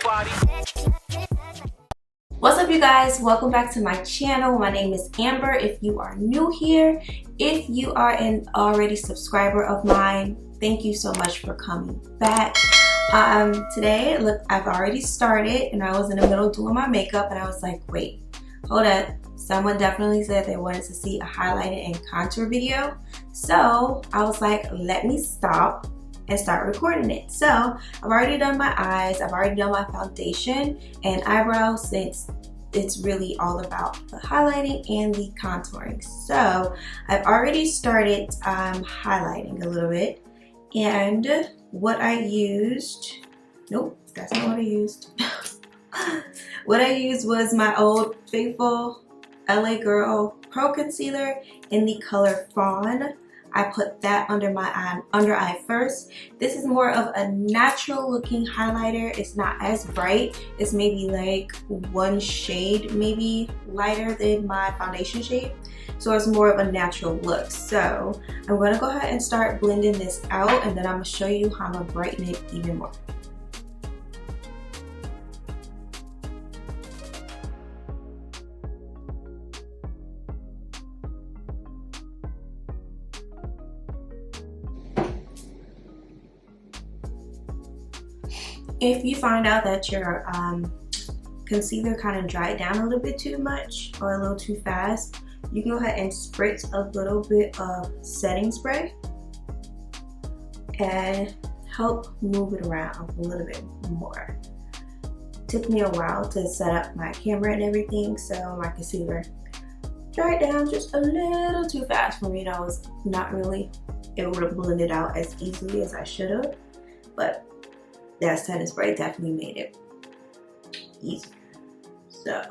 body. What's up, you guys? Welcome back to my channel. My name is Amber. If you are new here, if you are an already subscriber of mine, thank you so much for coming back. Today, look, I've already started and I was in the middle doing my makeup and I was like, wait, hold up. Someone definitely said they wanted to see a highlighted and contour video. So I was like, let me stop and start recording it. So I've already done my eyes, I've already done my foundation and eyebrows, since it's really all about the highlighting and the contouring. So I've already started highlighting a little bit, and what I used, nope, that's not what I used. What I used was my old faithful LA Girl Pro Concealer in the color Fawn. I put that under my under eye first. This is more of a natural looking highlighter. It's not as bright. It's maybe like one shade maybe lighter than my foundation shade. So it's more of a natural look. So I'm gonna go ahead and start blending this out, and then I'm gonna show you how I'm gonna brighten it even more. If you find out that your concealer kind of dried down a little bit too much or a little too fast, you can go ahead and spritz a little bit of setting spray and help move it around a little bit more. It took me a while to set up my camera and everything, so my concealer dried down just a little too fast for me, and I was not really able to blend it out as easily as I should have, but that setting spray definitely made it easier. So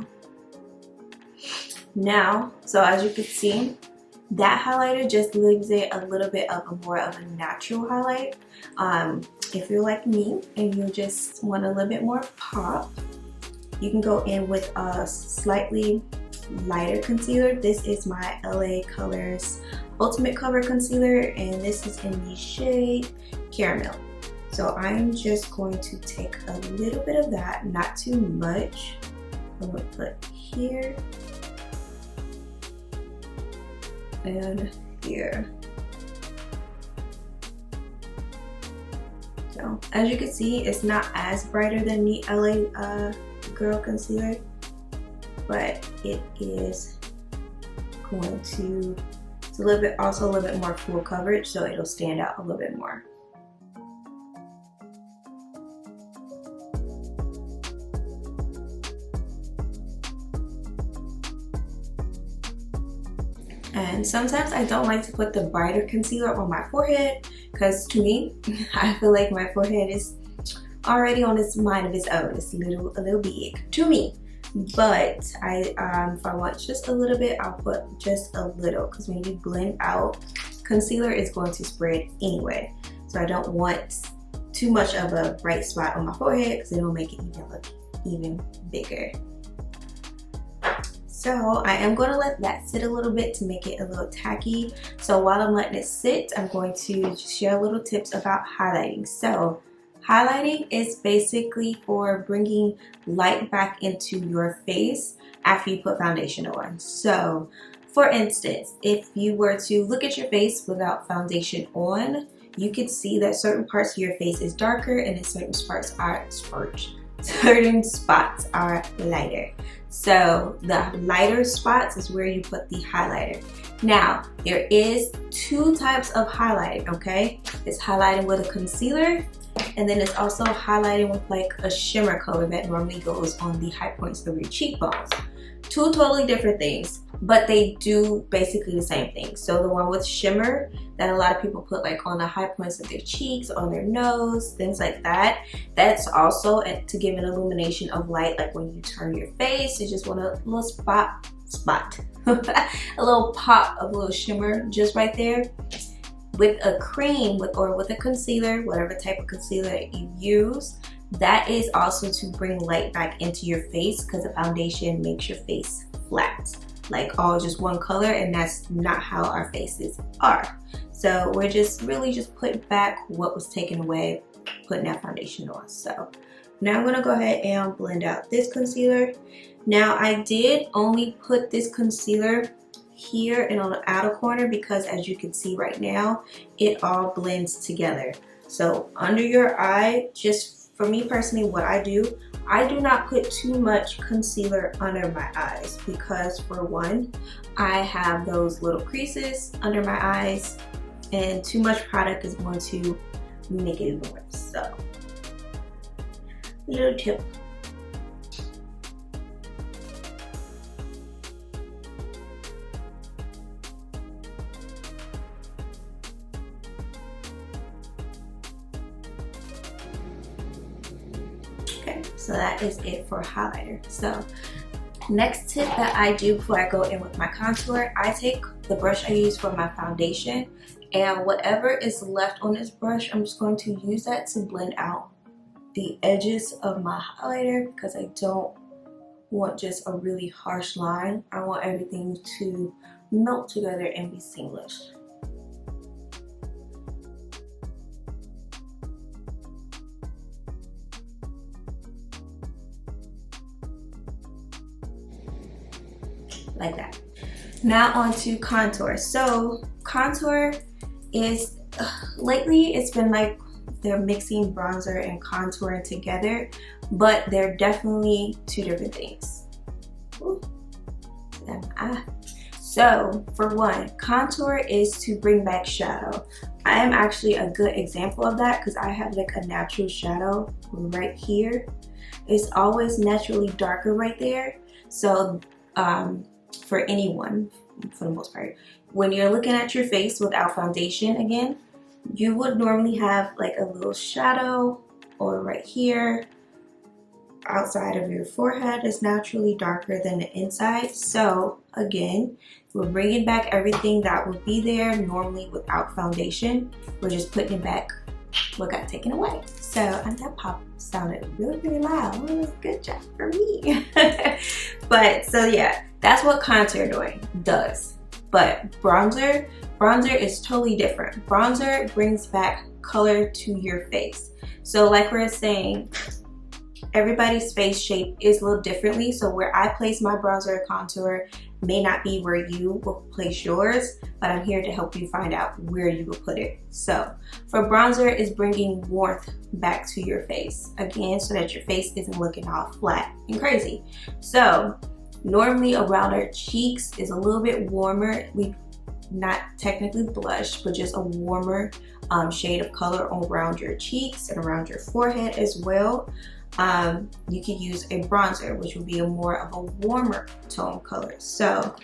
now, so as you can see, that highlighter just leaves it a little bit of a more of a natural highlight. If you're like me and you just want a little bit more pop, you can go in with a slightly lighter concealer. This is my LA Colors Ultimate Cover Concealer, and this is in the shade Caramel. So I'm just going to take a little bit of that, not too much. I'm going to put here and here. So as you can see, it's not as brighter than the LA Girl Concealer, but it is going to, it's a little bit, also a little bit more full coverage, so it'll stand out a little bit more. And sometimes I don't like to put the brighter concealer on my forehead, because to me, I feel like my forehead is already on its mind of its own. It's a little big to me. But if I want just a little bit, I'll put just a little, because when you blend out, concealer is going to spread anyway. So I don't want too much of a bright spot on my forehead, because it'll make it even look even bigger. So I am going to let that sit a little bit to make it a little tacky. So while I'm letting it sit, I'm going to share little tips about highlighting. So highlighting is basically for bringing light back into your face after you put foundation on. So for instance, if you were to look at your face without foundation on, you could see that certain parts of your face is darker and then certain spots are lighter. So the lighter spots is where you put the highlighter. Now, there is two types of highlighting, okay? It's highlighting with a concealer, and then it's also highlighting with like a shimmer color that normally goes on the high points of your cheekbones. Two totally different things, but they do basically the same thing. So the one with shimmer that a lot of people put like on the high points of their cheeks, on their nose, things like that, that's also to give an illumination of light, like when you turn your face, you just want a little spot a little pop of a little shimmer just right there. With a cream or with a concealer, whatever type of concealer you use, that is also to bring light back into your face, because the foundation makes your face flat, like all just one color, and that's not how our faces are. So we're just really just putting back what was taken away putting that foundation on. So now I'm gonna go ahead and blend out this concealer. Now I did only put this concealer here and on the outer corner because as you can see right now, it all blends together. So under your eye, just for me personally, what I do not put too much concealer under my eyes because for one, I have those little creases under my eyes and too much product is going to make it even worse. So, little tip. Okay, so that is it for highlighter. So next tip that I do before I go in with my contour, I take the brush I use for my foundation and whatever is left on this brush, I'm just going to use that to blend out the edges of my highlighter because I don't want just a really harsh line. I want everything to melt together and be seamless. Like that. Now on to contour. So contour is, lately it's been like they're mixing bronzer and contouring together, but they're definitely two different things. Ooh. So for one, contour is to bring back shadow. I am actually a good example of that because I have like a natural shadow right here. It's always naturally darker right there. So for anyone, for the most part, when you're looking at your face without foundation again, you would normally have like a little shadow or right here outside of your forehead is naturally darker than the inside. So again, we're bringing back everything that would be there normally without foundation. We're just putting it back what got taken away. So, and that pop sounded really, really loud. Well, good job for me. But so yeah, that's what contour does. But bronzer is totally different. Bronzer brings back color to your face. So like we're saying, everybody's face shape is a little differently. So where I place my bronzer or contour may not be where you will place yours, but I'm here to help you find out where you will put it. So for bronzer, is bringing warmth back to your face. Again, so that your face isn't looking all flat and crazy. So normally around our cheeks is a little bit warmer. We not technically blush, but just a warmer shade of color around your cheeks and around your forehead as well. You could use a bronzer, which would be a more of a warmer tone color. So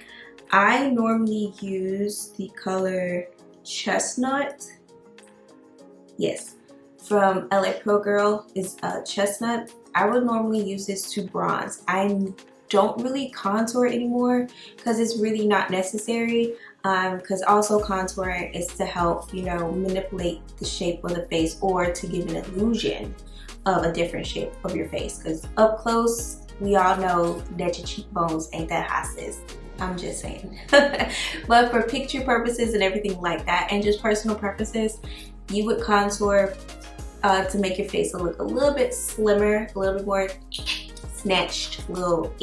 I normally use the color Chestnut. Yes, from LA Pro Girl is Chestnut. I would normally use this to bronze. I don't really contour anymore because it's really not necessary. Because also contouring is to help, you know, manipulate the shape of the face or to give an illusion of a different shape of your face. Because up close, we all know that your cheekbones ain't that high, sis. I'm just saying. But for picture purposes and everything like that, and just personal purposes, you would contour to make your face look a little bit slimmer, a little bit more snatched, a little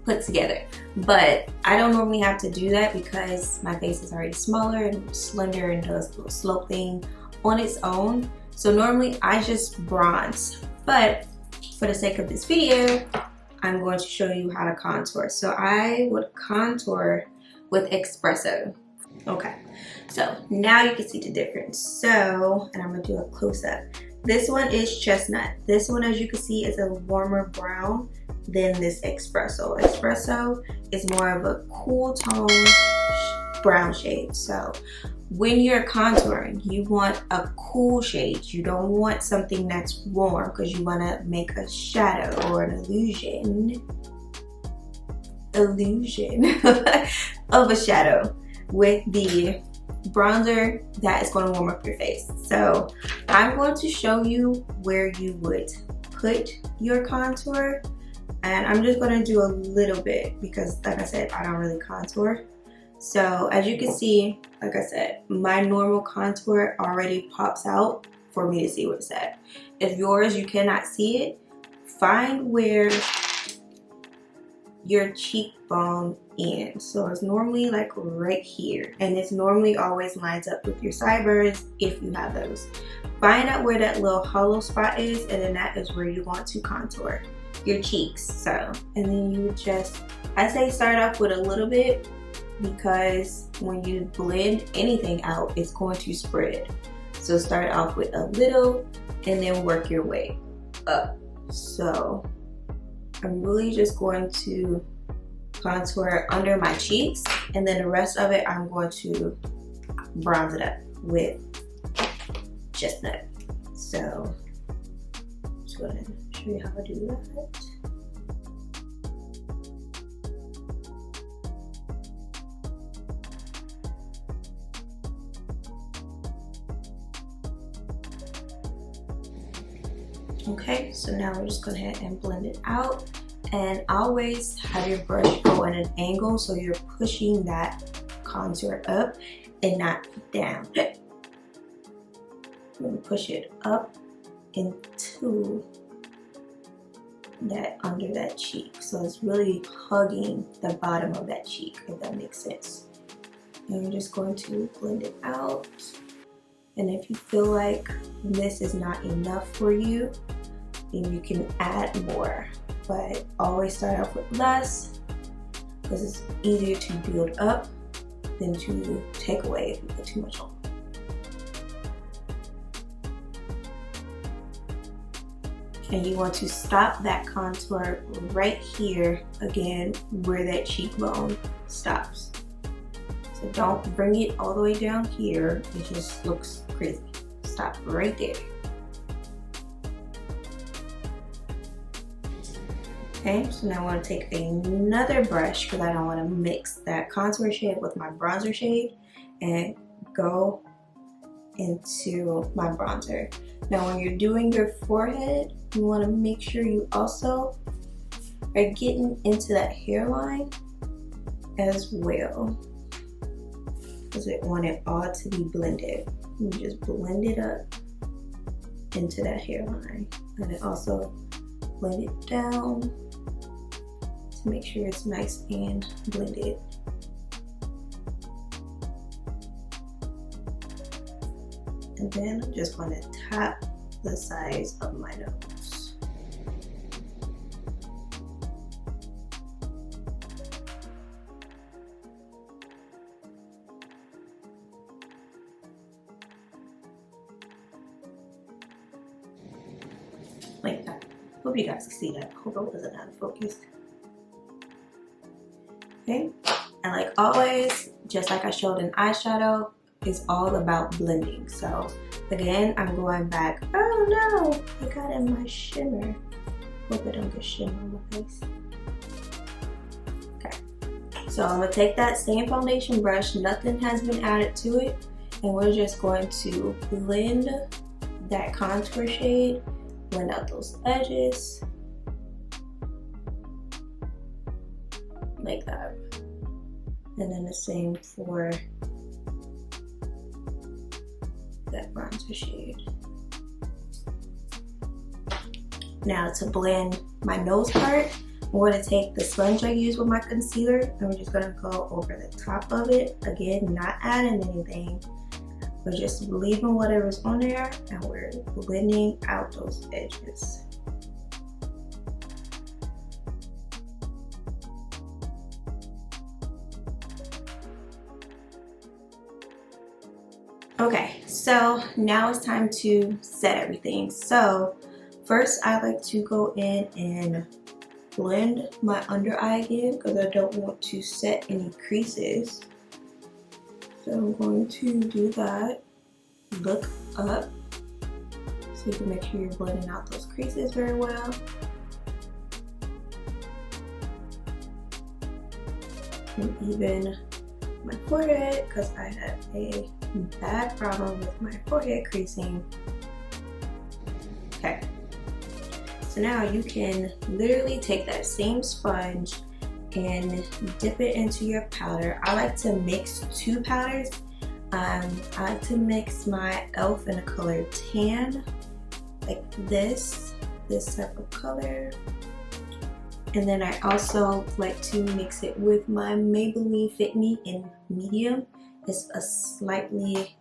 put together. But I don't normally have to do that because my face is already smaller and slender and does a little slope thing on its own. So normally I just bronze, but for the sake of this video, I'm going to show you how to contour. So I would contour with Espresso. Okay, so now you can see the difference. So, and I'm gonna do a close-up. This one is Chestnut. This one, as you can see, is a warmer brown than this Espresso. Espresso is more of a cool tone brown shade. So when you're contouring, you want a cool shade. You don't want something that's warm because you want to make a shadow or an illusion of a shadow with the bronzer that is going to warm up your face. So I'm going to show you where you would put your contour, and I'm just going to do a little bit because, like I said, I don't really contour. So as you can see, like I said, my normal contour already pops out for me to see where it's at. If yours, you cannot see it, find where your cheekbone ends. So it's normally like right here, and it's normally always lines up with your sideburns if you have those. Find out where that little hollow spot is, and then that is where you want to contour your cheeks. So, and then you would just, I say start off with a little bit, because when you blend anything out, it's going to spread. So start off with a little and then work your way up. So I'm really just going to contour under my cheeks, and then the rest of it I'm going to bronze it up with Chestnut. So I'm just going to show you how to do that. Okay, so now we're just going to go ahead and blend it out, and always have your brush go at an angle so you're pushing that contour up and not down. You're going to push it up into that under that cheek, so it's really hugging the bottom of that cheek, if that makes sense. And you're just going to blend it out. And if you feel like this is not enough for you, then you can add more. But always start off with less, because it's easier to build up than to take away if you put too much on. And you want to stop that contour right here, again, where that cheekbone stops. So don't bring it all the way down here, it just looks crazy. Stop right there. Okay, so now I want to take another brush, because I don't want to mix that contour shade with my bronzer shade, and go into my bronzer. Now when you're doing your forehead, you want to make sure you also are getting into that hairline as well, because I want it all to be blended. You just blend it up into that hairline, and then also blend it down to make sure it's nice and blended. And then I'm just going to tap the sides of my nose. Like that. Hope you guys can see that. Hope it wasn't out of focus. Okay, and like always, just like I showed in eyeshadow, it's all about blending. So again, I'm going back. Oh no, I got in my shimmer. Hope I don't get shimmer on my face. Okay, so I'm gonna take that same foundation brush, nothing has been added to it, and we're just going to blend that contour shade, blend out those edges like that. And then the same for that bronzer shade. Now to blend my nose part, I'm going to take the sponge I used with my concealer, and we're just going to go over the top of it. Again, not adding anything, but just leaving whatever's on there, and we're blending out those edges. Okay, so now it's time to set everything. So first I like to go in and blend my under eye again, because I don't want to set any creases. So I'm going to do that. Look up so you can make sure you're blending out those creases very well. And even my forehead, because I have a bad problem with my forehead creasing. Okay, so now you can literally take that same sponge and dip it into your powder. I like to mix two powders. I like to mix my E.L.F in the color tan, like this type of color. And then I also like to mix it with my Maybelline Fit Me in medium. It's a slightly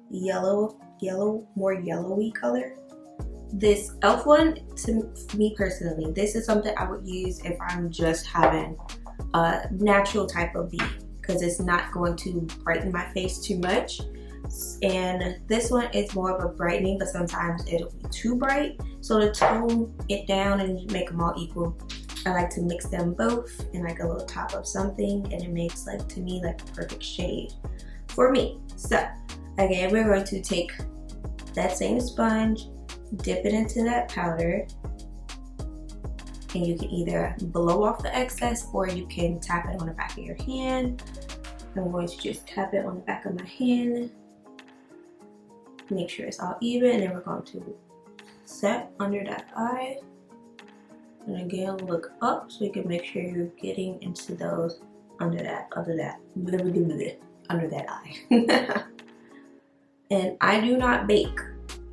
more yellowy color. This E.L.F one, to me personally, this is something I would use if I'm just having a natural type of B, because it's not going to brighten my face too much. And this one is more of a brightening, but sometimes it'll be too bright. So to tone it down and make them all equal, I like to mix them both in like a little top of something, and it makes, like, to me, like a perfect shade for me. So again, we're going to take that same sponge, dip it into that powder, and you can either blow off the excess or you can tap it on the back of your hand. I'm going to just tap it on the back of my hand, make sure it's all even, and then we're going to set under that eye. And again, look up so you can make sure you're getting into those under that eye. And I do not bake,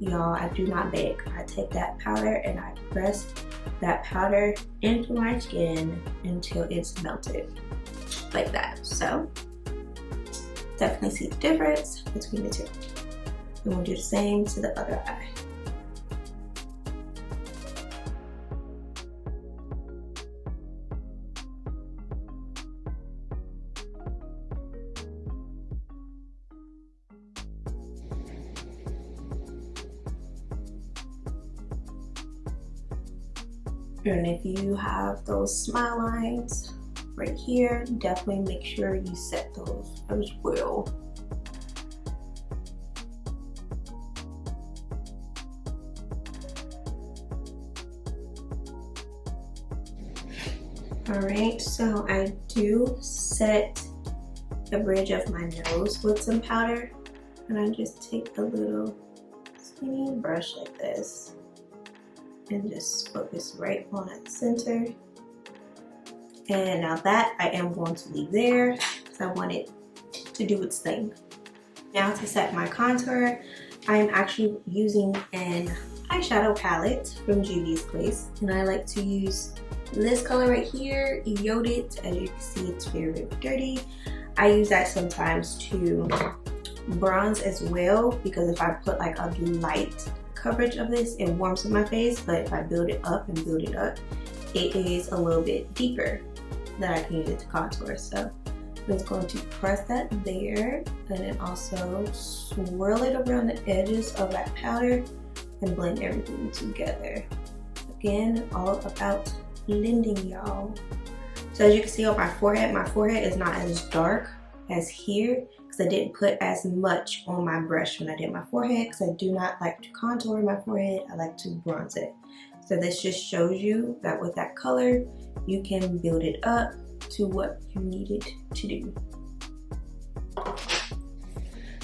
y'all. I do not bake. I take that powder and I press that powder into my skin until it's melted, like that. So definitely see the difference between the two. And we'll do the same to the other eye. And if you have those smile lines right here, definitely make sure you set those as well. Alright, so I do set the bridge of my nose with some powder, and I just take a little skinny brush like this and just focus right on the center. And now that I am going to leave there because I want it to do its thing. Now to set my contour, I am actually using an eyeshadow palette from Juvias place, and I like to use this color right here, E.L.F. As you can see, it's very, very dirty. I use that sometimes to bronze as well, because if I put like a light coverage of this, it warms up my face, but if I build it up, it is a little bit deeper that I can use it to contour. So I'm just going to press that there, and then also swirl it around the edges of that powder and blend everything together. Again, all about blending, y'all. So as you can see on my forehead is not as dark as here, because I didn't put as much on my brush when I did my forehead, because I do not like to contour my forehead. I like to bronze it. So this just shows you that with that color, you can build it up to what you need it to do.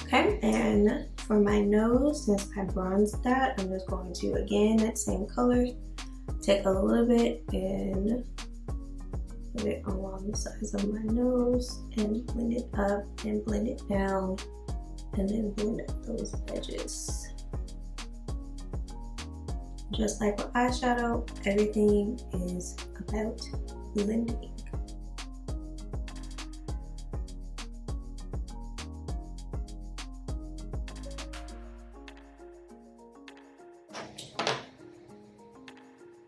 Okay, and for my nose, since I bronzed that, I'm just going to, again, that same color, take a little bit and put it along the sides of my nose and blend it up and blend it down, and then blend up those edges. Just like with eyeshadow, everything is about blending.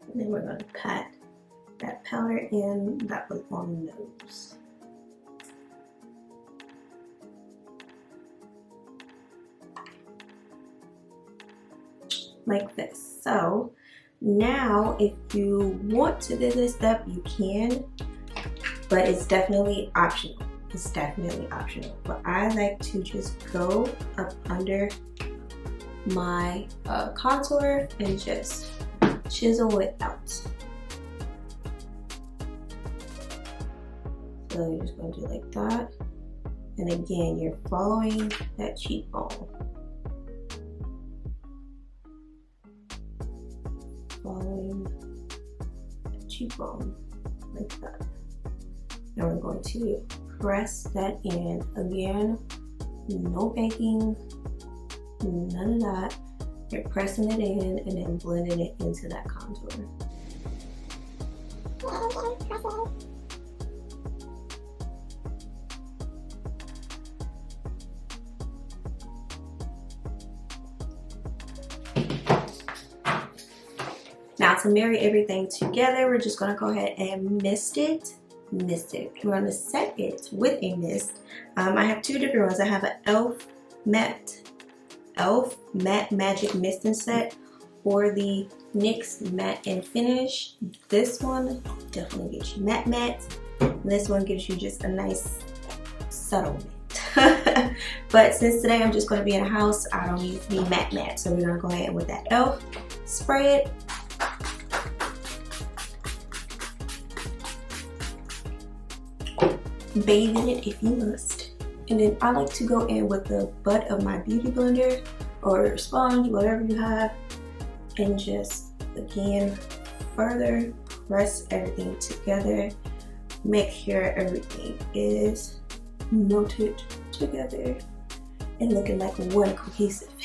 And then we're going to pat that powder in that was on the nose. Like this. So now if you want to do this step, you can, but it's definitely optional. It's definitely optional. But I like to just go up under my contour and just chisel it out. So you're just going to do like that. And again, you're following that cheekbone. Following the cheekbone like that. Now we're going to press that in again no baking, none of that. You're pressing it in and then blending it into that contour. Now to marry everything together, we're just gonna go ahead and mist it. We're gonna set it with a mist. I have two different ones. I have an E.L.F. matte magic misting set, or the NYX matte and finish. This one definitely gives you matte. This one gives you just a nice subtle matte. But since today I'm just going to be in a house, I don't need it to be matte, so we're going to go ahead with that E.L.F. spray it. Bathe in it if you must. And then I like to go in with the butt of my beauty blender or sponge, whatever you have, and just again further press everything together. Make sure everything is melted together and looking like one cohesive family.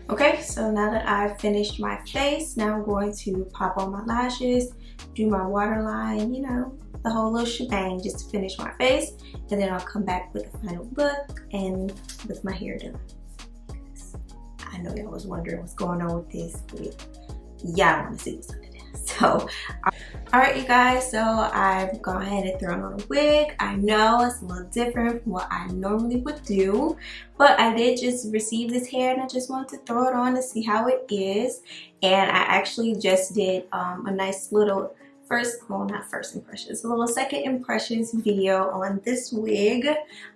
Okay, so now that I've finished my face, now I'm going to pop on my lashes, do my waterline, you know, the whole little shebang just to finish my face, and then I'll come back with the final look and with my hair done. I know y'all was wondering what's going on with this, but y'all want to see what's under there. So, alright you guys, so I've gone ahead and thrown on a wig. I know it's a little different from what I normally would do, but I did just receive this hair and I just wanted to throw it on to see how it is. And I actually just did a nice little not first impressions, a little second impressions video on this wig,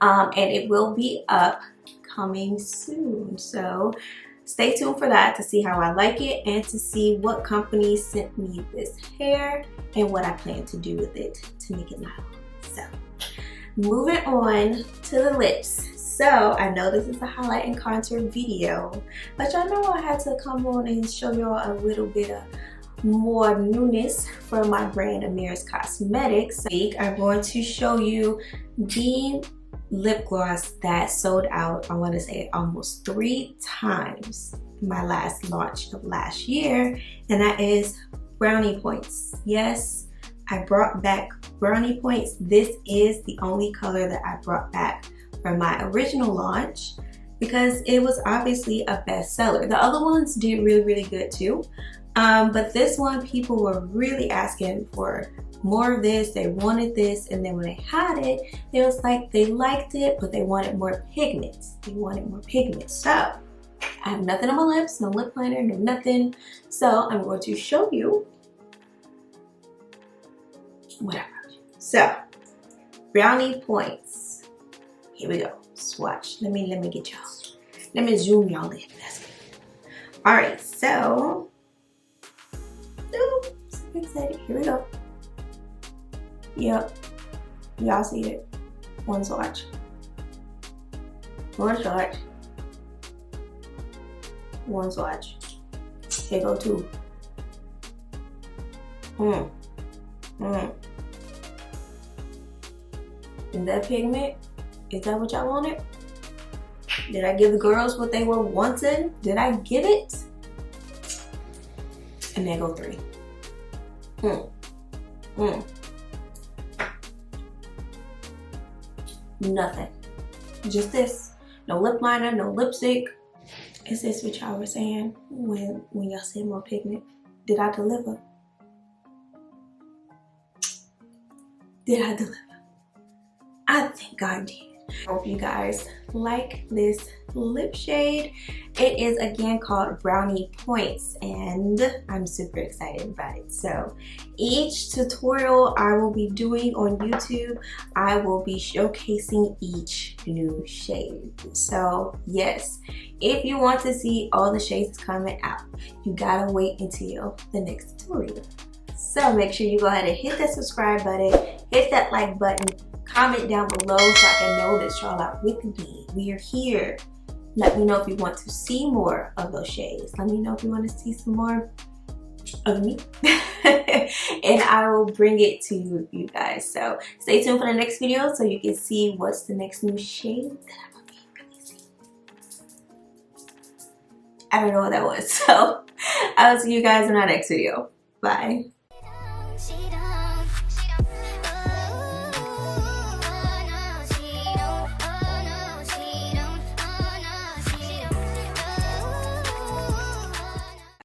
and it will be up coming soon. So stay tuned for that to see how I like it and to see what company sent me this hair and what I plan to do with it to make it my own. So moving on to the lips. So I know this is a highlight and contour video, but y'all know I had to come on and show y'all a little bit of more newness from my brand Amira's Cosmetics. I'm going to show you the lip gloss that sold out, I want to say almost 3 times my last launch of last year, and that is Brownie Points. Yes, I brought back Brownie Points. This is the only color that I brought back from my original launch because it was obviously a bestseller. The other ones did really good too, but this one people were really asking for more of this. They wanted this, and then when they had it, it was like they liked it, but they wanted more pigments. So I have nothing on my lips, no lip liner, no nothing. So I'm going to show you what I brought you. So Brownie Points. Here we go. Swatch. Let me get y'all. Let me zoom y'all in. That's good. All right. So, so excited. Here we go. Yep, y'all see it. One swatch. One swatch. One swatch. Here go 2. Is that pigment? Is that what y'all wanted? Did I give the girls what they were wanting? Did I give it? And there go 3. Nothing. Just this. No lip liner, no lipstick. Is this what y'all were saying when y'all said more pigment? Did I deliver? Did I deliver? I think I did. I hope you guys like this lip shade. It is again called Brownie Points, and I'm super excited about it. So each tutorial I will be doing on YouTube, I will be showcasing each new shade. So yes, if you want to see all the shades coming out, you gotta wait until the next tutorial. So make sure you go ahead and hit that subscribe button, hit that like button, comment down below so I can know that y'all are with me. We are here Let me know if you want to see more of those shades. Let me know if you want to see some more of me. And I will bring it to you guys. So stay tuned for the next video so you can see what's the next new shade that I'm gonna be releasing. I don't know what that was. So I will see you guys in our next video. Bye.